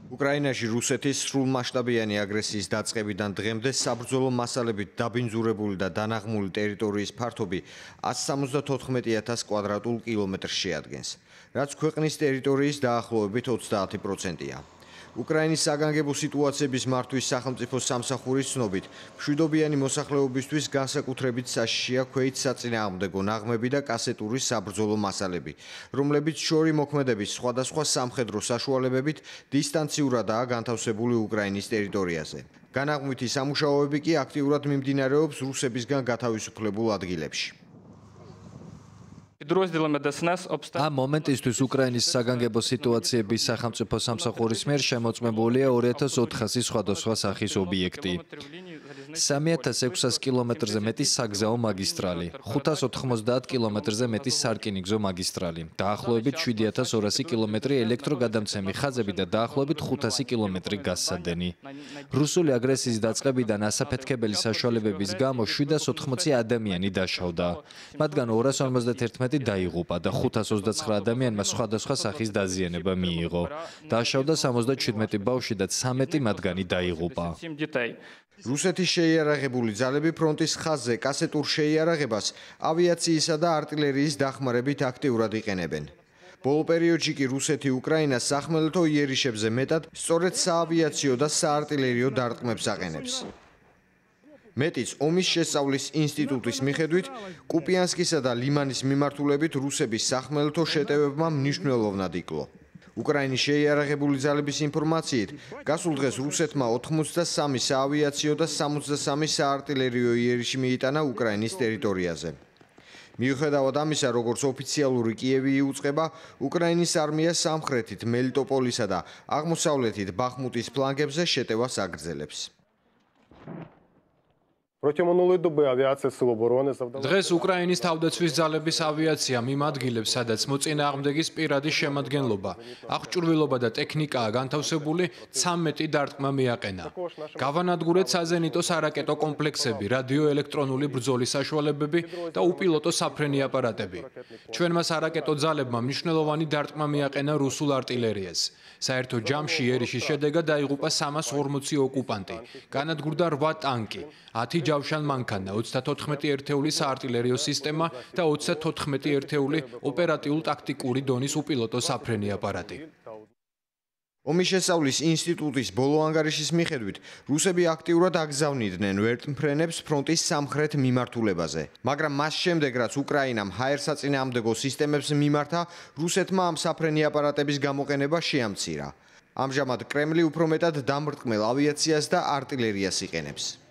უკრაინაში რუსეთის სრულმასშტაბიანი აგრესიის დაწყებიდან დღემდე საბრძოლო მასალებით დაბინძურებული და დანაღმული ტერიტორიის ფართობი 174,000 კვადრატულ კილომეტრს შეადგენს, რაც ქვეყნის ტერიტორიის დაახლოებით 30%-ია. უკრაინის საგანგებო სიტუაციების მართვის სახელმწიფო სამსახურის ცნობით, მშვიდობიანი მოსახლეობისთვის განსაკუთრებით საშიშია ქვეით საწინააღმდეგო ნაღმები და კასეტური საბრძოლო მასალები, რომლებიც შორი მოქმედების სხვადასხვა სამხედრო საშუალებებით დისტანციურადაა განთავსებული უკრაინის ტერიტორიაზე. განაღმვითი სამუშაოები კი აქტიურად მიმდინარეობს რუსებისგან გათავისუფლებულ ადგილებში. ამ მომენტისთვის უკრაინის საგანგებო სიტუაციების სახელმწიფო სამსახურის მიერ შემოწმებულია 2400 სხვადასხვა სახის ობიექტი. 3600 კილომეტრზე მეტი საგზაო მაგისტრალი, 590 კილომეტრზე მეტი სარკინიგზო მაგისტრალი, დაახლოებით 7200 კილომეტრი ელექტროგადამცემი ხაზები და დაახლოებით 500 კილომეტრი გაზსადენი. რუსული აგრესიის დაწყებიდან ასაფეთქებელი საშუალებების გამო 780 ადამიანი დაშავდა, მათგან 251 დაიღუპა და 529 ადამიანმა სხვადასხვა სახის დაზიანება მიიღო. დაშავდა 77 ბავშვი და 13 მათგანი დაიღუპა. რუსეთის შეიარაღებული ძალები ფრონტის ხაზზე კასეტურ შეიარაღებას ავიაციისა და артиლერიის დახმარებით აქტიურად იყენებენ. ბოლო პერიოდში კი რუსეთი უკრაინას სახმელეთო იერიშებზე მეტად სწორედ საავიაციო და საარტილერიო დარტყმებს აყენებს. მეტიც ომის შესწავლის ინსტიტუტის მიხედვით, კუპიანსკისა და ლიმანის მიმართულებით რუსების სახმელეთო შეტევებმა მნიშვნელოვნად იკლო. უკრაინის შეიარაღებული ძალების ინფორმაციით, გასულ დღეს რუსეთმა 83 საავიაციო და 63 საარტილერიო იერიში მიიტანა უკრაინის ტერიტორიაზე. მიუხედავად ამისა, როგორც ოფიციალური კიევი იუწყება, უკრაინის არმია სამხრეთით მელიტოპოლისა და აღმოსავლეთით ბახმუტის ფლანგებზე შეტევას აგრძელებს. დღეს უკრაინის თავდაცვის ძალების ავიაციამ იმ ადგილებს, სადაც მოწინააღმდეგის პირადი შემადგენლობა, აღჭურვილობა და ტექნიკაა განთავსებული, 13 დარტყმა მიაყენა. გავანადგურეთ საზენიტო სარაკეტო კომპლექსები, რადიოელექტრონული ბრძოლის საშუალებები და უპილოტო საფრენი აპარატები. ჩვენმა სარაკეტო ძალებმა მნიშვნელოვანი დარტყმა მიაყენა რუსულ არტილერიას. საერთო ჯამში იერიშის შედეგად დაიღუპა 340 ოკუპანტი, განადგურდა 8 ტანკი, 10 ჯავშან მანქანა, 34 ერთეული საარტილერიო სისტემა და 34 ერთეული ოპერატიულ-ტაქტიკური დონის უპილოტო საფრენი აპარატი. ომის შესწავლის ინსტიტუტის ბოლო ანგარიშის მიხედვით, რუსები აქტიურად აგზავნიდნენ ვერტმფრენებს ფრონტის სამხრეთ მიმართულებაზე, მაგრამ მას შემდეგ, რაც უკრაინამ ჰაერსაწინააღმდეგო სისტემებს მიმართა, რუსეთმა ამ საფრენი აპარატების გამოყენება შეამცირა. ამჟამად კრემლი უფრო მეტად დამრტყმელ ავიაციას და არტილერიას იყენებს.